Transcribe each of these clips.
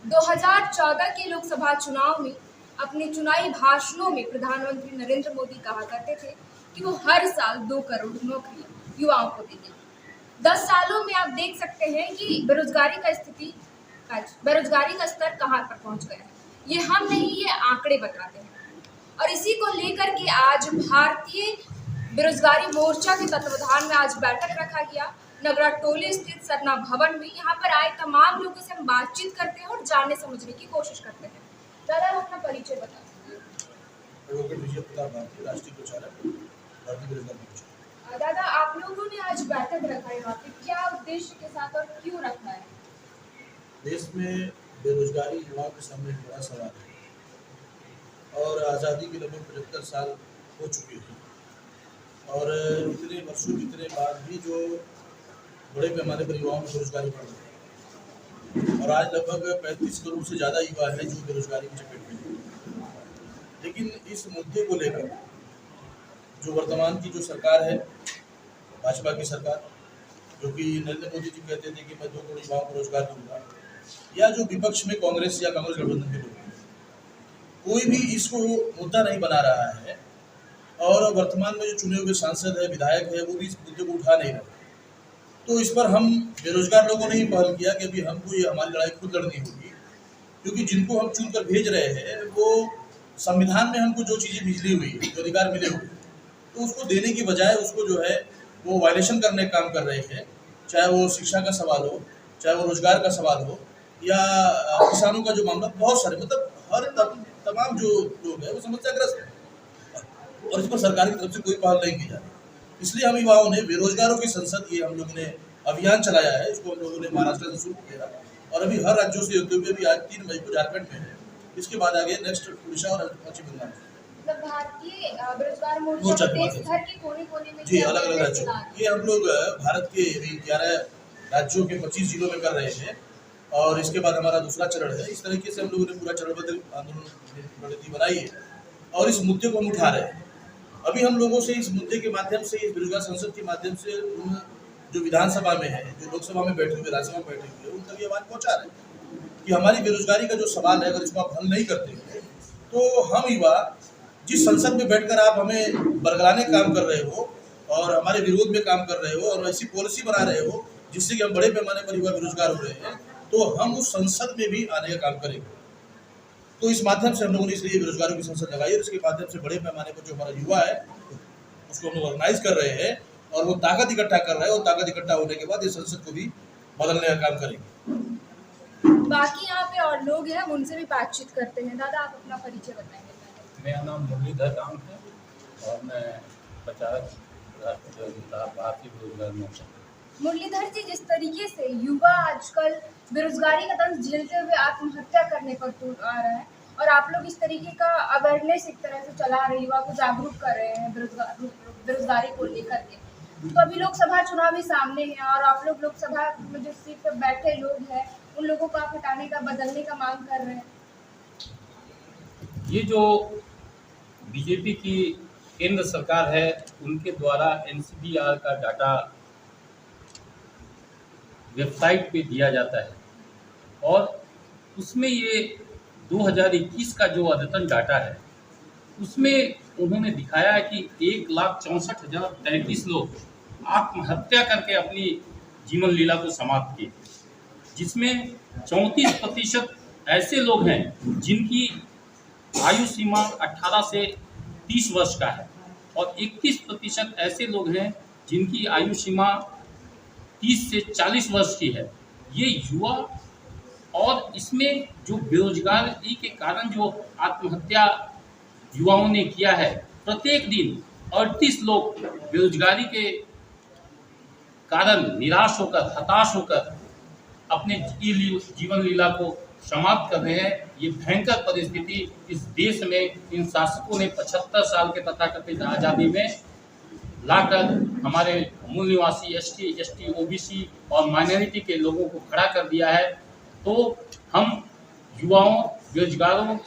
2014 के लोकसभा चुनाव में अपने चुनावी भाषणों में प्रधानमंत्री नरेंद्र मोदी कहा करते थे कि वो हर साल 2 करोड़ नौकरियां युवाओं को देंगे। 10 सालों में आप देख सकते हैं कि बेरोजगारी का स्तर कहाँ पर पहुंच गया है। ये हम नहीं, ये आंकड़े बताते हैं। और इसी को लेकर के आज भारतीय बेरोजगारी मोर्चा के तत्वाधान में आज बैठक रखा गया नगरा टोली स्थित सरना भवन में। यहाँ पर आए तमाम लोगों से हम बातचीत करते हैं और जानने समझने की कोशिश करते हैं। दादा, आप अपना परिचय बता दीजिए। दादा, आप लोगों ने आज बैठक रखा है, यहाँ पे क्या उद्देश्य के साथ और क्यों रखा है? देश में बेरोजगारी युवाओं के सामने एक बड़ा सवाल है और आज़ादी के लगभग 75 साल हो चुके हैं और इतने वर्षों बीतने बाद भी जो बड़े पैमाने पर युवाओं में बेरोजगारी बढ़ रही है और आज लगभग 35 करोड़ से ज़्यादा युवा है जो बेरोजगारी की चपेट में है। लेकिन इस मुद्दे को लेकर जो वर्तमान की जो सरकार है, भाजपा की सरकार, जो कि नरेंद्र मोदी जी कहते थे कि मैं 2 करोड़ युवाओं को रोजगार दूंगा, या जो विपक्ष में कांग्रेस या कांग्रेस गठबंधन के लोग हैं, कोई भी इसको मुद्दा नहीं बना रहा है और वर्तमान में जो चुने हुए सांसद है, विधायक है, वो भी इस मुद्दे को उठा नहीं रहे। तो इस पर हम बेरोजगार लोगों ने ही पहल किया कि अभी हमको ये हमारी लड़ाई खुद लड़नी होगी, क्योंकि जिनको हम चुन कर भेज रहे हैं वो संविधान में हमको जो चीज़ें मिली हुई है, जो अधिकार मिले हुए, तो उसको देने की बजाय उसको जो है वो वायलेशन करने का काम कर रहे हैं। चाहे वो शिक्षा का सवाल हो, चाहे वो रोजगार का सवाल हो, या किसानों का जो मामला, बहुत सारे मतलब हर तमाम जो लोग हैं वो समस्याग्रस्त है और इस पर सरकार की तरफ से कोई पहल नहीं की जा रही। इसलिए हम युवाओं ने बेरोजगारों की संसद, ये हम लोगों ने अभियान चलाया है। इसको हम लोगों ने महाराष्ट्र से शुरू किया और अभी हर राज्यों से होते हुए भी आज 3 मई को झारखंड में है, इसके बाद आगे नेक्स्ट उड़ीसा और पश्चिम बंगाल में। भारतीय बेरोजगार मोर्चा देश भर के कोने-कोने में जी अलग अलग राज्यों, ये हम लोग भारत के 11 राज्यों के 25 जिलों में कर रहे हैं और इसके बाद हमारा दूसरा चरण है। इस तरीके से हम लोगों ने पूरा चरणबद्ध आंदोलन रणनीति बनाई है और इस मुद्दे को हम उठा रहे हैं। अभी हम लोगों से इस मुद्दे के माध्यम से, इस बेरोजगार संसद के माध्यम से जो विधानसभा में है, जो लोकसभा में बैठे हुए, राज्यसभा में बैठे हुए, उन तक ये बात पहुँचा रहे हैं कि हमारी बेरोजगारी का जो सवाल है, अगर इसको आप हल नहीं करते तो हम युवा जिस संसद में बैठकर आप हमें बरगलाने का काम कर रहे हो और हमारे विरोध में काम कर रहे हो और ऐसी पॉलिसी बना रहे हो जिससे कि हम बड़े पैमाने पर युवा बेरोजगार हो रहे हैं, तो हम उस संसद में भी आने का काम करेंगे। तो इस माध्यम से हम लोगों ने इसलिए बेरोजगारों की संसद लगाई और इसके माध्यम से बड़े पैमाने पर जो हमारा युवा है उसको हम लोग ऑर्गेनाइज कर रहे हैं और वो ताकत इकट्ठा कर रहे हैं और ताकत इकट्ठा होने के बाद इस संसद को भी बदलने का काम करेंगे। बाकी यहाँ पे और लोग हैं, उनसे भी बातचीत करते हैं। दादा, आप अपना परिचय बताएंगे? मेरा नाम मुरलीधर राम है और मैं प्रचारक भारतीय बेरोजगार मोर्चा। मुरलीधर जी, जिस तरीके से युवा आजकल बेरोजगारी का दंश झेलते हुए आत्महत्या करने पर तुल आ रहा है और आप लोग इस तरीके का अवेयरनेस एक तरह से चला रहे, युवा को जागरूक कर रहे हैं बेरोजगारी को लेकर के, तो अभी लोकसभा चुनाव भी सामने है और आप लोग लोकसभा में जो सीट पर बैठे लोग हैं उन लोगों को आप हटाने का, बदलने का मांग कर रहे हैं। ये जो बीजेपी की केंद्र सरकार है, उनके द्वारा एनसीबीआर का डाटा वेबसाइट पे दिया जाता है और उसमें ये 2021 का जो अद्यतन डाटा है उसमें उन्होंने दिखाया है कि 1,64,033 लोग आत्महत्या करके अपनी जीवन लीला को समाप्त किए, जिसमें 34% ऐसे लोग हैं जिनकी आयु सीमा 18 से 30 वर्ष का है और 31% ऐसे लोग हैं जिनकी आयु सीमा 30 से 40 वर्ष की है। ये युवा, और इसमें जो बेरोजगारी के कारण जो आत्महत्या युवाओं ने किया है, प्रत्येक दिन 38 लोग बेरोजगारी के कारण निराश होकर, हताश होकर अपने जीवन लीला को समाप्त कर रहे हैं। ये भयंकर परिस्थिति इस देश में इन शासकों ने 75 साल के तथाकथित आज़ादी में लाकर हमारे मूल निवासी एसटी, ओबीसी और माइनॉरिटी के लोगों को खड़ा कर दिया है। तो हम युवाओं, बेरोजगारों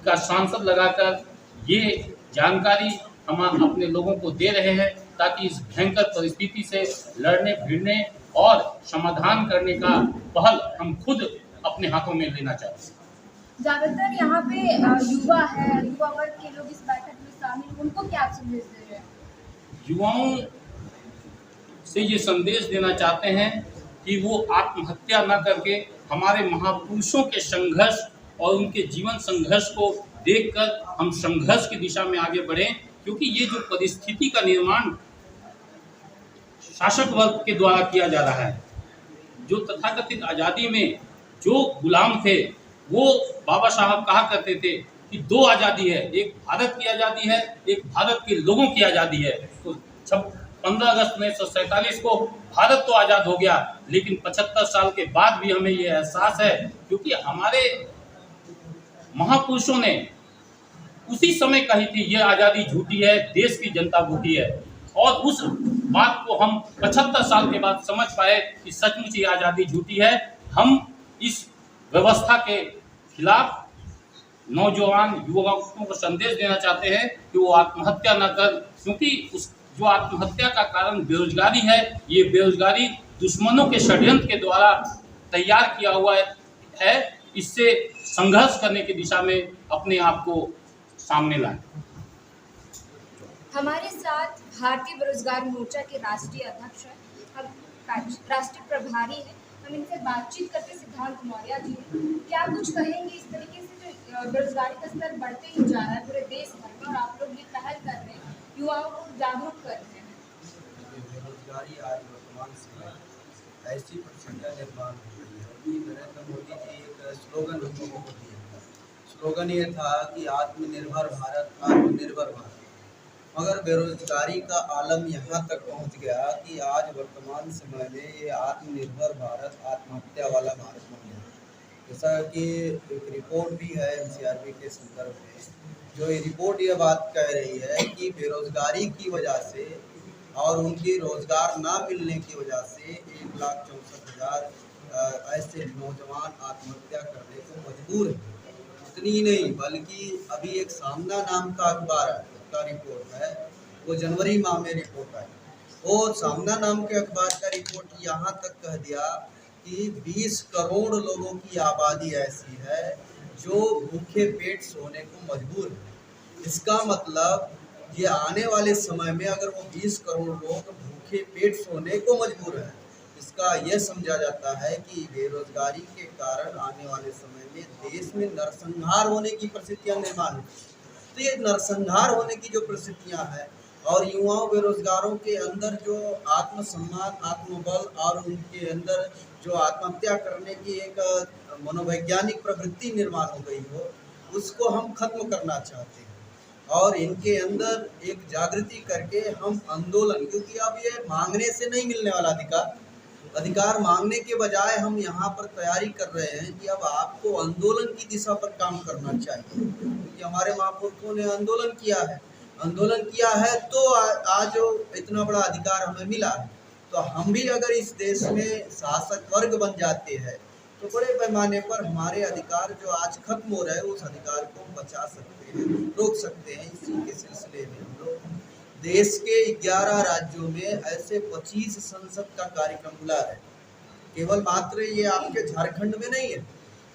का सांसद लगाकर ये जानकारी हम अपने लोगों को दे रहे हैं ताकि इस भयंकर परिस्थिति से लड़ने भिड़ने और समाधान करने का पहल हम खुद अपने हाथों में लेना चाहते हैं। ज्यादातर यहाँ पे युवा है, युवा वर्ग के लोग इस बैठक में शामिल, उनको क्या आप संदेश दे रहे हैं? युवाओं से ये संदेश देना चाहते हैं कि वो आत्महत्या न करके हमारे महापुरुषों के संघर्ष और उनके जीवन संघर्ष को देखकर हम संघर्ष की दिशा में आगे बढ़ें, क्योंकि ये जो परिस्थिति का निर्माण शासक वर्ग के द्वारा किया जा रहा है, जो तथाकथित आज़ादी में जो गुलाम थे, वो बाबा साहब कहा करते थे कि दो आज़ादी है, एक भारत की आज़ादी है, एक भारत के लोगों की आज़ादी है। तो 15 अगस्त 1947 को भारत तो आज़ाद हो गया, लेकिन 75 साल के बाद भी हमें ये एहसास है, क्योंकि हमारे महापुरुषों ने उसी समय कही थी ये आज़ादी झूठी है, देश की जनता भूखी है, और उस बात को हम 75 साल के बाद समझ पाए कि सचमुच ये आज़ादी झूठी है। हम इस व्यवस्था के खिलाफ नौजवान युवाओं को संदेश देना चाहते हैं कि वो आत्महत्या न कर, क्योंकि उस जो आत्महत्या का कारण बेरोजगारी है, ये बेरोजगारी दुश्मनों के षड्यंत्र के द्वारा तैयार किया हुआ है। इससे संघर्ष करने की दिशा में अपने आप को सामने लाएं। हमारे साथ भारतीय बेरोजगार मोर्चा के राष्ट्रीय अध्यक्ष हैं, हम राष्ट्रीय प्रभारी हैं, हम इनसे बातचीत करते सिद्धांत मौर्य जी हैं। क्या कुछ कहेंगे इस तरीके से जो बेरोजगारी का स्तर बढ़ते ही जा रहा है पूरे देश भर में, और आप लोग ये पहल कर रहे हैं, युवाओं को जागरूक कर रहे हैं? बेरोजगारी आज वर्तमान समय ऐसी प्रचंडा निर्माण हो रही है कि नरेंद्र मोदी जी एक स्लोगन हम लोगों को दिए था। स्लोगन ये था कि आत्मनिर्भर भारत, आत्मनिर्भर भारत। मगर बेरोजगारी का आलम यहाँ तक पहुँच गया कि आज वर्तमान समय में ये आत्मनिर्भर भारत आत्महत्या वाला भारत बन गया। जैसा कि एक रिपोर्ट भी है NCRB के संदर्भ में, जो ये रिपोर्ट ये बात कह रही है कि बेरोजगारी की वजह से और उनकी रोजगार ना मिलने की वजह से 1,64,000 ऐसे नौजवान आत्महत्या करने को मजबूर हैं। इतनी ही नहीं बल्कि अभी एक सामना नाम का अखबार है, का रिपोर्ट है, वो जनवरी माह में रिपोर्ट आई। वो सामना नाम के अखबार का रिपोर्ट यहाँ तक कह दिया कि 20 करोड़ लोगों की आबादी ऐसी है जो भूखे पेट सोने को मजबूर है। इसका मतलब ये आने वाले समय में अगर वो 20 करोड़ लोग भूखे पेट सोने को मजबूर हैं, इसका यह समझा जाता है कि बेरोजगारी के कारण आने वाले समय में देश में नरसंहार होने की परिस्थितियां निर्माण होगी। तो ये नरसंहार होने की जो परिस्थितियां हैं और युवाओं बेरोजगारों के अंदर जो आत्मसम्मान, आत्मबल और उनके अंदर जो आत्महत्या करने की एक मनोवैज्ञानिक प्रवृत्ति निर्माण हो गई हो, उसको हम खत्म करना चाहते हैं और इनके अंदर एक जागृति करके हम आंदोलन, क्योंकि अब ये मांगने से नहीं मिलने वाला अधिकार मांगने के बजाय हम यहाँ पर तैयारी कर रहे हैं कि अब आपको आंदोलन की दिशा पर काम करना चाहिए, क्योंकि हमारे महापुरुषों ने आंदोलन किया है तो आज इतना बड़ा अधिकार हमें मिला है। तो हम भी अगर इस देश में शासक वर्ग बन जाते हैं तो बड़े पैमाने पर हमारे अधिकार जो आज खत्म हो रहे हैं उस अधिकार को बचा सकते हैं, रोक सकते हैं। इसी के सिलसिले में हम लोग देश के 11 राज्यों में ऐसे 25 संसद का कार्यक्रम बुला रहे हैं। केवल मात्र ये आपके झारखंड में नहीं है,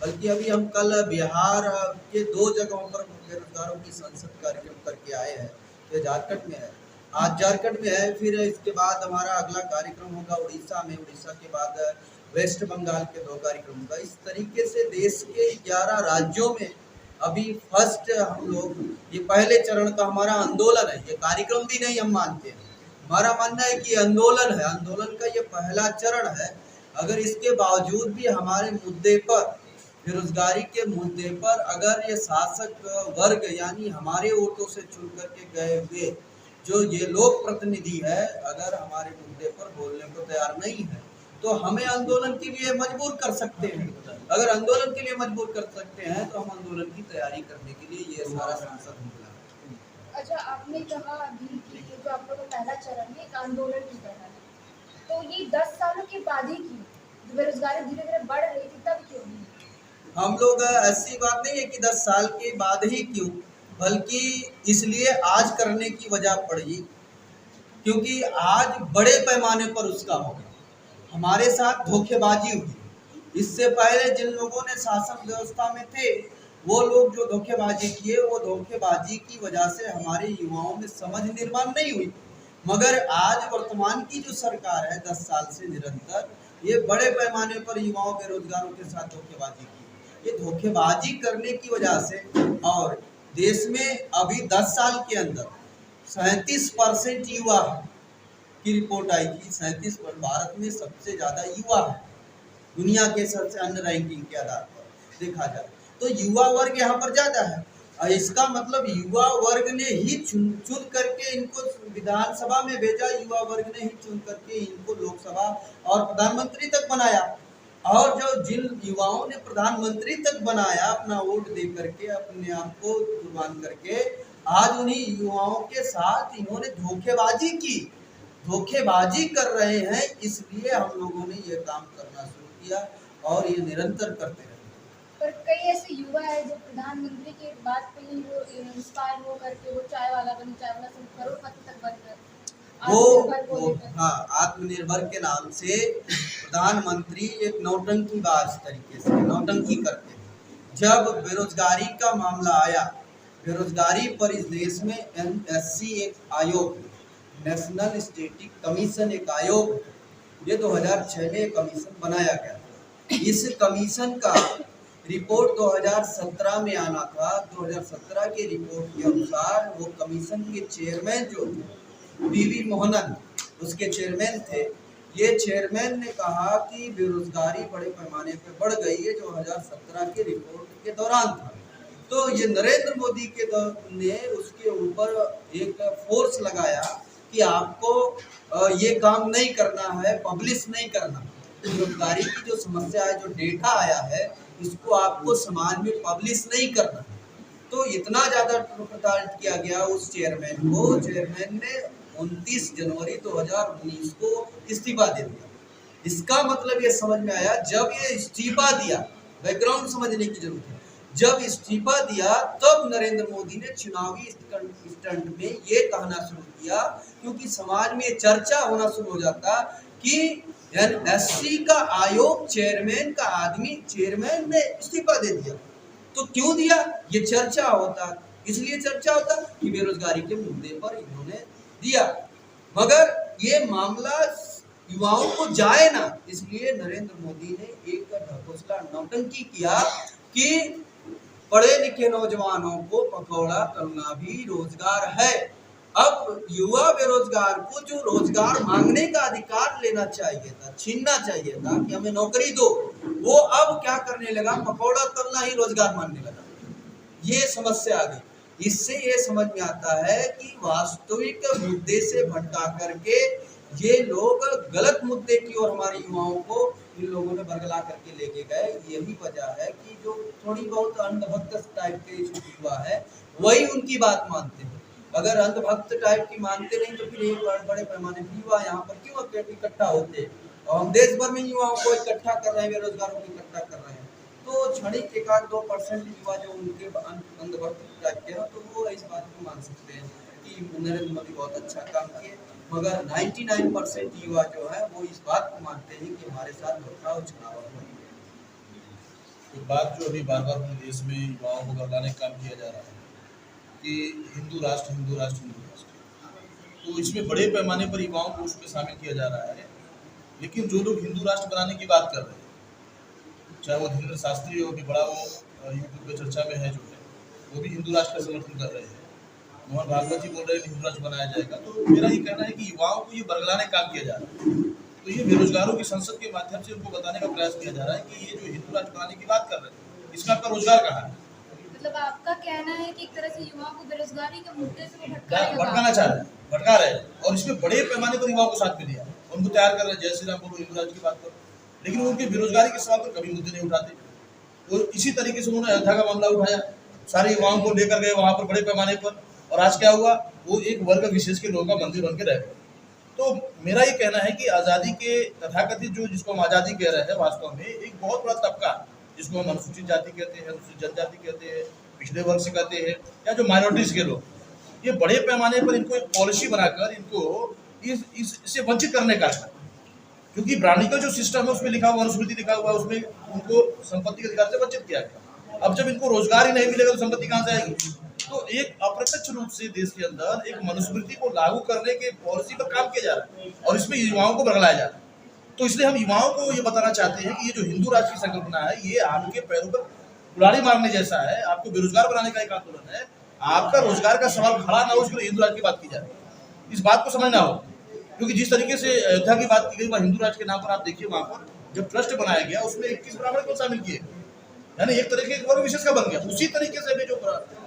बल्कि अभी हम कल बिहार के 2 जगहों पर बेरोजगारों की संसद कार्यक्रम करके आए हैं। तो झारखंड में है, आज झारखंड में है, फिर इसके बाद हमारा अगला कार्यक्रम होगा उड़ीसा में, उड़ीसा के बाद वेस्ट बंगाल के 2 कार्यक्रम होगा। इस तरीके से देश के 11 राज्यों में अभी फर्स्ट हम लोग, ये पहले चरण का हमारा आंदोलन है, ये कार्यक्रम भी नहीं हम मानते हैं। हमारा मानना है कि आंदोलन है, आंदोलन का ये पहला चरण है। अगर इसके बावजूद भी हमारे मुद्दे पर, बेरोजगारी के मुद्दे पर अगर ये शासक वर्ग यानी हमारे वोटों से चुन करके गए हुए जो ये लोक प्रतिनिधि है, अगर हमारे मुद्दे पर बोलने को तैयार नहीं है तो हमें आंदोलन के लिए मजबूर कर सकते हैं। अगर आंदोलन के लिए मजबूर कर सकते हैं तो हम आंदोलन की तैयारी करने के लिए ये सारा संसद मिला। अच्छा, आपने कहा अभी कि जो आप लोगों का पहला चरण है एक आंदोलन की तरह है, तो ये 10 सालों के बाद ही क्यों, जो बेरोजगारी धीरे धीरे बढ़ रही थी तब क्यों नहीं? हम लोग ऐसी बात नहीं है कि 10 साल के बाद ही क्यों, बल्कि इसलिए आज करने की वजह पड़ी क्योंकि आज बड़े पैमाने पर उसका हो गया, हमारे साथ धोखेबाजी हुई। इससे पहले जिन लोगों ने शासन व्यवस्था में थे वो लोग जो धोखेबाजी किए, वो धोखेबाजी की वजह से हमारे युवाओं में समझ निर्माण नहीं हुई। मगर आज वर्तमान की जो सरकार है 10 साल से निरंतर ये बड़े पैमाने पर युवाओं बेरोजगारों के साथ धोखेबाजी की। ये धोखेबाजी करने की वजह से, और देश में अभी 10 साल के अंदर 37% युवा की रिपोर्ट आई थी। 37% भारत में सबसे ज्यादा युवा है दुनिया के सबसे अन्य रैंकिंग के आधार पर देखा जाए तो युवा वर्ग यहाँ पर ज्यादा है। और इसका मतलब युवा वर्ग ने ही चुन करके इनको विधानसभा में भेजा, युवा वर्ग ने ही चुन करके इनको लोकसभा और प्रधानमंत्री तक बनाया। और जो जिन युवाओं ने प्रधानमंत्री तक बनाया अपना वोट दे करके, अपने आप को कुर्बान करके, आज उन्हीं युवाओं के साथ इन्होंने धोखेबाजी कर रहे हैं। इसलिए हम लोगों ने ये काम करना शुरू किया और ये निरंतर करते रहे। पर कई ऐसे युवा है जो प्रधानमंत्री के बात पे ही वो इंस्पायर हो करके वो चाय वाला सब करोड़पति तक बन गए। आत्मनिर्भर के नाम से प्रधानमंत्री एक नौटंकीबाज तरीके से नौटंकी करते हैं। जब बेरोजगारी का मामला आया, बेरोजगारी पर इस देश में NSC एक आयोग, नेशनल स्टैटिस्टिक कमीशन एक आयोग, ये 2006 में कमीशन बनाया गया। इस कमीशन का रिपोर्ट 2017 में आना था। 2017 के रिपोर्ट के अनुसार वो कमीशन के चेयरमैन जो PV मोहनन उसके चेयरमैन थे। ये चेयरमैन ने कहा कि बेरोजगारी बड़े पैमाने पर बढ़ गई है, जो 2017 के रिपोर्ट के दौरान था। तो ये नरेंद्र मोदी के ने उसके ऊपर एक फोर्स लगाया कि आपको ये काम नहीं करना है, पब्लिश नहीं करना। बेरोजगारी की जो समस्या है, जो डेटा आया है, इसको आपको समाज में पब्लिश नहीं करना। तो इतना ज्यादा प्रताड़ित किया गया उस चेयरमैन को। चेयरमैन ने 29 जनवरी 2019 को इस्तीफा दे दिया। इसका मतलब ये समझ में आया, जब ये इस्तीफा दिया, बैकग्राउंड समझने की जरूरत है, जब इस्तीफा दिया तब नरेंद्र मोदी ने चुनावी स्टंट में ये कहना शुरू किया, क्योंकि समाज में चर्चा होना शुरू हो जाता कि NSC का आयोग चेयरमैन का आदमी, चेयरमैन ने इस्तीफा दे दिया। तो क्यों दिया? ये चर्चा होता, इसलिए चर्चा होता कि बेरोजगारी के मुद्दे पर इन्होंने दिया। मगर ये मामला युवाओं को जाए ना, इसलिए नरेंद्र मोदी ने एक ढकोसला नौटंकी किया कि पढ़े लिखे नौजवानों को पकौड़ा तलना भी रोजगार है। अब युवा बेरोजगार को जो रोजगार मांगने का अधिकार लेना चाहिए था, छीनना चाहिए था कि हमें नौकरी दो, वो अब क्या करने लगा, पकौड़ा तलना ही रोजगार मानने लगा। ये समस्या आ गई। इससे ये समझ में आता है कि वास्तविक मुद्दे से भटका करके ये लोग गलत मुद्दे की ओर हमारे युवाओं को इन लोगों ने बरगला करके लेके गए। यही वजह है कि जो थोड़ी बहुत अंधभक्त टाइप के युवा है वही उनकी बात मानते हैं। अगर अंधभक्त टाइप की मानते नहीं तो फिर एक बड़े पैमाने पर युवा यहाँ पर क्यों इकट्ठा होते हैं? और हम देश भर में युवाओं को इकट्ठा कर रहे हैं, बेरोजगारों को इकट्ठा कर रहे हैं। तो क्षणिक 1-2% युवा जो उनके अंधभक्त टाइप के हैं, तो वो इस बात को मान सकते हैं कि नरेंद्र मोदी बहुत अच्छा काम किए। मगर 99% युवा जो है वो इस बात को मानते हैं कि हमारे साथ धोखा और छुड़ावा हुआ। एक बात जो अभी बार बार अपने देश में युवाओं को बरगलाने का काम किया जा रहा है कि हिंदू राष्ट्र, तो इसमें बड़े पैमाने पर युवाओं को उसमें शामिल किया जा रहा है। लेकिन जो लोग हिंदू राष्ट्र बनाने की बात कर रहे हैं, चाहे वो धीरेन्द्र शास्त्री हो कि बड़ा वो यूट्यूब पे चर्चा में है, जो है वो भी हिंदू राष्ट्र का समर्थन कर रहे हैं। मोहन भागवत जी बोल रहे हैं हिंदू राष्ट्र बनाया जाएगा। तो मेरा ये कहना है कि युवाओं को ये बरगलाने का काम किया जा रहा है। तो ये बेरोजगारों की संसद के माध्यम से उनको बताने का प्रयास किया जा रहा है कि ये जो हिंदू राष्ट्र बनाने की बात कर रहे हैं, इसमें आपका रोजगार कहाँ है? मतलब आपका कहना है कि एक तरह से युवाओं को बेरोजगारी के मुद्दे से भटकाना चाह रहे हैं, भटका रहे हैं। और इसमें बड़े पैमाने पर युवाओं को साथ में दिया, उनको तैयार कर रहे हैं। जय श्री राम बोलो, हिंदू राष्ट्र की बात करो, लेकिन उनके बेरोजगारी के सवाल पर कभी मुद्दे नहीं उठाते। तो इसी तरीके से उन्होंने अयोध्या का मामला उठाया, सारे युवाओं को लेकर गए वहां पर बड़े पैमाने पर, और आज क्या हुआ, वो एक वर्ग विशेष के लोगों का मंदिर बन के रह गए। तो मेरा ये कहना है कि आज़ादी के तथाकथित जो जिसको हम आज़ादी कह रहे हैं, वास्तव में एक बहुत बड़ा तबका जिसको हम अनुसूचित जाति कहते हैं, अनुसूचित जनजाति कहते हैं, पिछड़े वर्ग से कहते हैं, या जो माइनॉरिटीज के लोग, ये बड़े पैमाने पर इनको एक पॉलिसी बनाकर इनको इससे वंचित करने का है। क्योंकि ब्राह्मणिकल जो सिस्टम है उसमें लिखा हुआ, अनुस्मृति लिखा हुआ है, उसमें उनको संपत्ति के अधिकार से वंचित किया गया। अब जब इनको रोजगार ही नहीं मिलेगा तो संपत्ति कहाँ से आएगी? तो एक अप्रत्यक्ष रूप से देश के अंदर एक मनुस्मृति को लागू करने के पॉलिसी पर काम किया जा रहा है और इसमें युवाओं को बरगलाया जा रहा है। तो इसलिए हम युवाओं को ये बताना चाहते हैं कि ये जो हिंदू राष्ट्र की संकल्पना है ये आपके पैरों पर कुल्हाड़ी मारने जैसा है, आपको बेरोजगार बनाने का एक आंदोलन है। आपका रोजगार का सवाल खड़ा ना हो उसके लिए हिंदू राष्ट्र की बात की जा रही है, इस बात को समझना हो। क्योंकि जिस तरीके से अयोध्या की बात की गई वह हिंदू राष्ट्र के नाम पर आप देखिए, वहां पर जब ट्रस्ट बनाया गया उसमें 21 ब्राह्मण को शामिल किए, यानी एक तरीके का वर्ग विशेष का बन गया। उसी तरीके से भी जो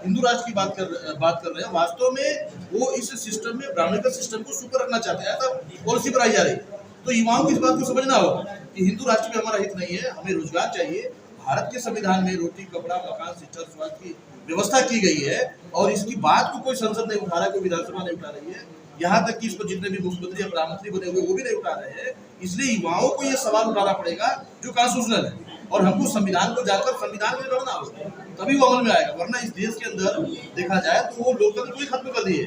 हिंदू राष्ट्र की बात कर रहे हैं, वास्तव में वो इस सिस्टम में ब्राह्मणिकल सिस्टम को सुपर रखना चाहते हैं, तब पॉलिसी बनाई जा रही। तो युवाओं को इस बात को समझना होगा कि हिंदू राष्ट्र में हमारा हित नहीं है, हमें रोजगार चाहिए। भारत के संविधान में रोटी, कपड़ा, मकान, शिक्षा, स्वास्थ्य की व्यवस्था की गई है और इसकी बात को कोई संसद नहीं उठा रहा है, कोई विधानसभा नहीं उठा रही है, यहाँ तक कि इस पर जितने भी मुख्यमंत्री या प्रधानमंत्री बने हुए वो भी नहीं उठा रहे हैं। इसलिए युवाओं को ये सवाल उठाना पड़ेगा जो कॉन्स्टिट्यूशनल है और हमको संविधान को जानकर संविधान में लड़ना होगा, तभी वो अमल में आएगा। वरना इस देश के अंदर देखा जाए तो वो लोकतंत्र को ही खत्म कर दिए।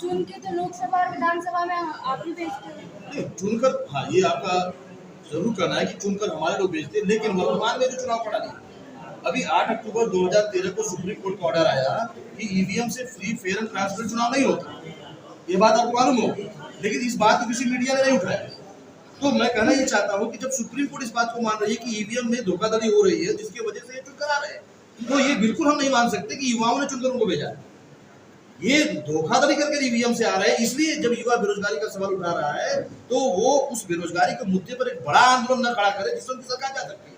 चुन के तो लोकसभा और विधानसभा में आप ही भेजते हैं। चुनकर, हाँ ये आपका जरूर कहना है कि चुनकर हमारे लोग भेजते हैं, लेकिन वर्तमान में जो चुनाव पड़ा नहीं, अभी 8 अक्टूबर 2013 को सुप्रीम कोर्ट का ऑर्डर आया कि ईवीएम से फ्री, फेयर एंड ट्रांसपेरेंट चुनाव नहीं होता। ये बात आपको मालूम हो, लेकिन इस बात को किसी मीडिया ने नहीं उठाया। तो मैं कहना ये चाहता हूँ कि जब सुप्रीम कोर्ट इस बात को मान रही है कि ईवीएम में धोखाधड़ी हो रही है जिसकी वजह से ये चुनकर आ रहे हैं, तो ये बिल्कुल हम नहीं मान सकते कि युवाओं ने चुनकर उनको भेजा है। ये धोखाधड़ी करके ईवीएम से आ रहे हैं। इसलिए जब युवा बेरोजगारी का सवाल उठा रहा है तो वो उस बेरोजगारी के मुद्दे पर एक बड़ा आंदोलन न खड़ा करे जिससे उनकी सरकार जा सकती है।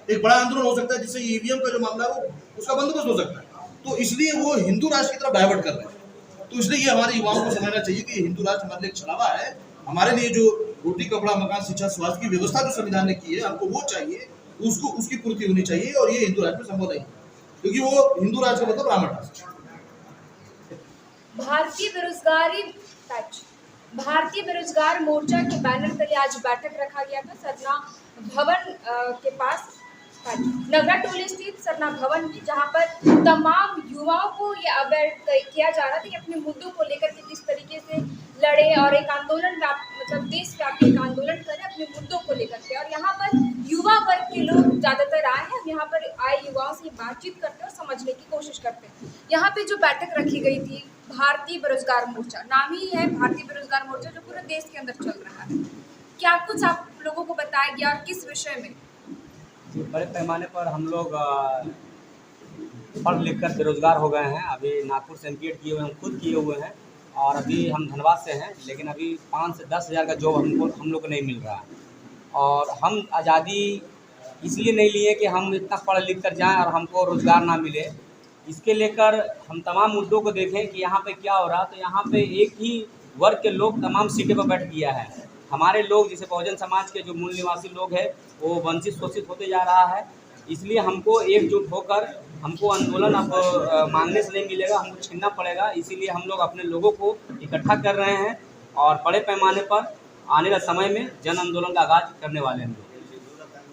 एक बड़ा आंदोलन हो सकता है जिससे ईवीएम का जो मामला है वो उसका बंदोबस्त हो सकता है। तो इसलिए वो हिंदू राष्ट्र की तरफ डाइवर्ट कर रहे हैं। तो इसलिए ये हमारे युवाओं को समझना चाहिए कि हिंदू राष्ट्र हमारे लिए छलावा है। हमारे लिए जो रोटी, कपड़ा, मकान, शिक्षा, स्वास्थ्य की व्यवस्था जो संविधान ने की है, हमको वो चाहिए, उसको उसकी पूर्ति होनी चाहिए और ये हिंदू राष्ट्र में संभव नहीं, क्योंकि वो हिंदू राष्ट्र का मतलब ब्राह्मण राष्ट्र। भारतीय बेरोजगार मोर्चा के बैनर तले आज बैठक रखा गया था सरना भवन के पास, नगरा टोली स्थित सरना भवन में, जहां पर तमाम युवाओं को ये अवेयर किया जा रहा था कि अपने मुद्दों को लेकर के किस तरीके से लड़े और एक आंदोलन मतलब देशव्यापी एक आंदोलन करें अपने मुद्दों को लेकर के। और यहाँ पर युवा वर्ग के लोग ज़्यादातर आए हैं। यहाँ पर आए युवाओं से बातचीत करते हैं और समझने की कोशिश करते हैं। यहाँ पे जो बैठक रखी गई थी, भारतीय बेरोजगार मोर्चा, नाम ही है भारतीय बेरोजगार मोर्चा, जो पूरे देश के अंदर चल रहा है। क्या कुछ आप लोगों को बताया गया और किस विषय में? बड़े पैमाने पर हम लोग पढ़ लिख कर बेरोजगार हो गए हैं। अभी नागपुर से एमपीएड किए हुए हैं, हम खुद किए हुए हैं, और अभी हम धनबाद से हैं, लेकिन अभी 5 से 10 हज़ार का जॉब हम लोग को नहीं मिल रहा है। और हम आज़ादी इसलिए नहीं लिए कि हम इतना पढ़ लिख कर जाएँ और हमको रोज़गार ना मिले। इसके लेकर हम तमाम मुद्दों को देखें कि यहाँ पे क्या हो रहा। तो यहाँ पे एक ही वर्ग के लोग तमाम सीटें पर बैठ गया है। हमारे लोग जैसे बहुजन समाज के जो मूल निवासी लोग हैं वो वंचित शोषित होते जा रहा है। इसलिए हमको एकजुट होकर, हमको आंदोलन अब मांगने से नहीं मिलेगा, हमको छीनना पड़ेगा। इसीलिए हम लोग अपने लोगों को इकट्ठा कर रहे हैं और बड़े पैमाने पर आने वाले समय में जन आंदोलन का आगाज करने वाले हैं।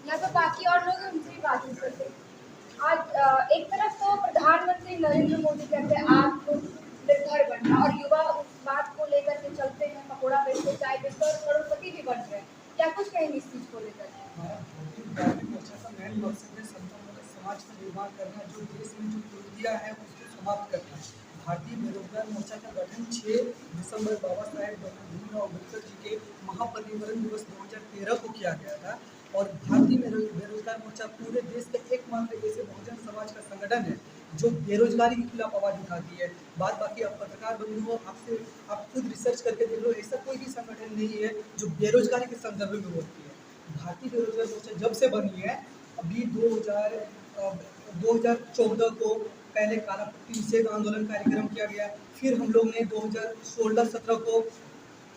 यहाँ तो बाकी और लोग उनसे भी बात करते हैं। आज एक तरफ तो प्रधानमंत्री नरेंद्र मोदी कहते हैं आत्मनिर्भर बनना, और युवा उस बात को लेकर के चलते हैं, पकौड़ा बेचते, चाय बेचते और करोड़पति भी बन रहे हैं। क्या कुछ कहेंगे इस चीज़ को लेकर? मेन मकसद है समाज का निर्माण करना, जो देश में जो कुरीतियाँ है उसको समाप्त करना। भारतीय बेरोजगार मोर्चा का गठन 6 दिसंबर बाबा साहेब डॉक्टर भीमराव अम्बेडकर जी के महापरिनिर्वाण दिवस 2013 को किया गया था। और भारतीय बेरोजगार मोर्चा पूरे देश का एकमात्र ऐसे बहुजन समाज का संगठन है जो बेरोजगारी के खिलाफ आवाज़ उठाती है। बाकी आप पत्रकार बंधुओं, आप खुद रिसर्च करके देख लो, ऐसा कोई भी संगठन नहीं है जो बेरोजगारी के संदर्भ में बोलती है। भारतीय बेरोजगार मोर्चा जब से बनी है, अभी 2014 को पहले काला पट्टी निषेध आंदोलन कार्यक्रम किया गया, फिर हम लोग ने 2016-17 को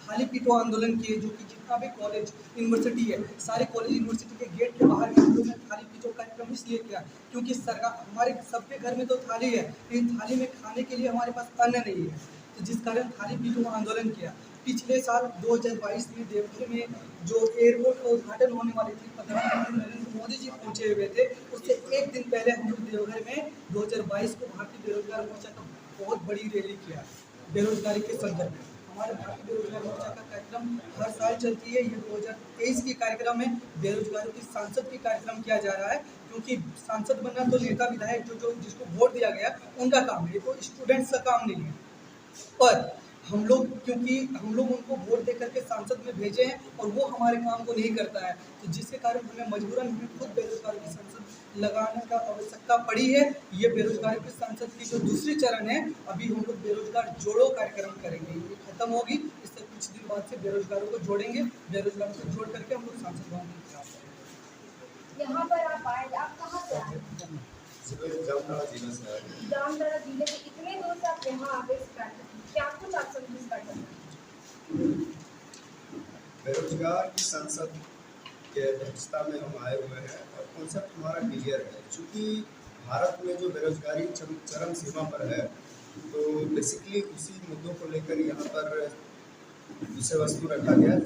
थाली पीटो आंदोलन किए, जो कि जितना भी कॉलेज यूनिवर्सिटी है, सारे कॉलेज यूनिवर्सिटी के गेट के बाहर हम लोग ने थाली पीटो कार्यक्रम इसलिए किया क्योंकि सरकार, हमारे सबके घर में तो थाली है, लेकिन थाली में खाने के लिए हमारे पास अन्न नहीं है, तो जिस कारण थाली पीटो आंदोलन किया। पिछले साल 2022 में देवघर में जो एयरपोर्ट का उद्घाटन होने वाली थी, प्रधानमंत्री नरेंद्र मोदी जी पहुंचे हुए थे, उससे एक दिन पहले हम लोग देवघर में 2022 को भारतीय बेरोजगार मोर्चा का बहुत बड़ी रैली किया बेरोजगारी के संदर्भ में। हमारे भारतीय बेरोजगार मोर्चा का कार्यक्रम हर साल चलती है। ये 2023 की कार्यक्रम है। बेरोजगारों की सांसद की कार्यक्रम किया जा रहा है, क्योंकि सांसद बनना तो नेता विधायक जो जिसको वोट दिया गया उनका काम है, ये तो स्टूडेंट्स का काम नहीं है। पर हम लोग, क्योंकि हम लोग उनको वोट दे करके सांसद में भेजे हैं और वो हमारे काम को नहीं करता है, तो जिसके कारण हमें मजबूरन हमें खुद बेरोजगारों की संसद लगाने का आवश्यकता पड़ी है। ये बेरोजगारों की संसद की जो दूसरी चरण है, अभी हम लोग बेरोजगार जोड़ो कार्यक्रम करेंगे। ये खत्म होगी, इससे कुछ दिन बाद से बेरोजगारों को जोड़ेंगे। बेरोजगारों को जोड़ करके हम लोग सांसद भवन में तैयार करेंगे। यहाँ पर आप आए, आप कहाँ से आए? जामताड़ा जिले से आए हैं। जामताड़ा जिले से इतने दूर से आप यहाँ आ गए इस कार्यक्रम में। क्या कुछ आप समझ इस कार्यक्रम में? बेरोजगार की संसद के अध्यक्षता में हम आए हुए हैं और कॉन्सेप्ट हमारा क्लियर है। चूँकि भारत में जो बेरोजगारी चरम सीमा पर है, तो बेसिकली उसी मुद्दों को लेकर यहाँ पर विषय वस्तु रखा गया,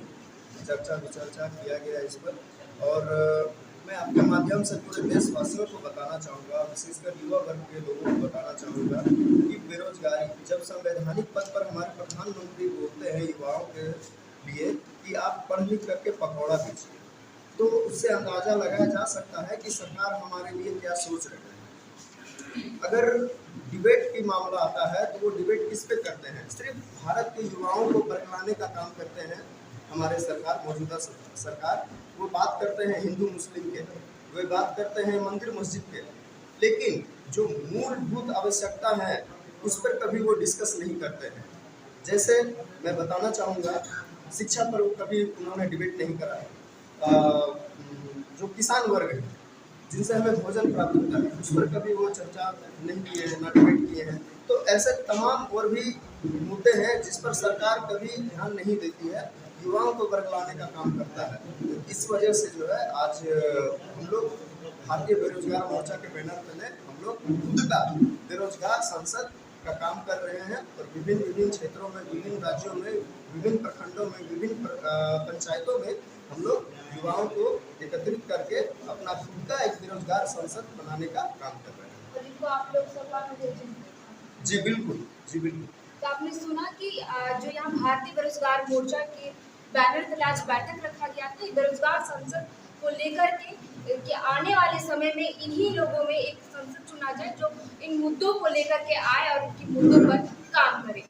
चर्चा विचर्चा किया गया इस पर। और मैं आपके माध्यम से पूरे देशवासियों को बताना चाहूँगा, विशेषकर युवा वर्ग के लोगों को बताना चाहूँगा कि बेरोजगारी, जब संवैधानिक पद पर हमारे प्रधानमंत्री बोलते हैं युवाओं के लिए कि आप पढ़ लिख करके पकौड़ा दीजिए, तो उससे अंदाज़ा लगाया जा सकता है कि सरकार हमारे लिए क्या सोच रही है। अगर डिबेट की मामला आता है तो वो डिबेट किस पे करते हैं? सिर्फ भारत के युवाओं को बरगलाने का काम करते हैं हमारे सरकार, मौजूदा सरकार। वो बात करते हैं हिंदू मुस्लिम के, वो बात करते हैं मंदिर मस्जिद के, लेकिन जो मूलभूत आवश्यकता है उस पर कभी वो डिस्कस नहीं करते हैं। जैसे मैं बताना चाहूँगा, शिक्षा पर कभी उन्होंने डिबेट नहीं करा। जो किसान वर्ग है जिनसे हमें भोजन प्राप्त होता है, उस पर कभी वो चर्चा नहीं किए हैं, ना डिबेट किए हैं। तो ऐसे तमाम और भी मुद्दे हैं जिस पर सरकार कभी ध्यान नहीं देती है, युवाओं को बरगलाने का काम करता है। इस वजह से जो है आज हम लोग भारतीय बेरोजगार मोर्चा के बैनर तले हम लोग खुद का बेरोजगार संसद का काम कर रहे हैं और विभिन्न क्षेत्रों में, विभिन्न राज्यों में, विभिन्न प्रखंडों में, विभिन्न पंचायतों में हम लोग युवाओं को एकत्रित करके अपना खुद का एक बेरोजगार संसद बनाने का काम कर रहे हैं। और इनको आप लोग सभा में भेजेंगे? जी बिल्कुल, जी बिल्कुल। तो आपने सुना कि जो यहाँ भारतीय बेरोजगार मोर्चा के बैनर तले आज बैठक रखा गया था बेरोजगार संसद को लेकर के कि आने वाले समय में इन्हीं लोगों में एक संसद चुना जाए जो इन मुद्दों को लेकर के आए और उनकी मुद्दों पर काम करे।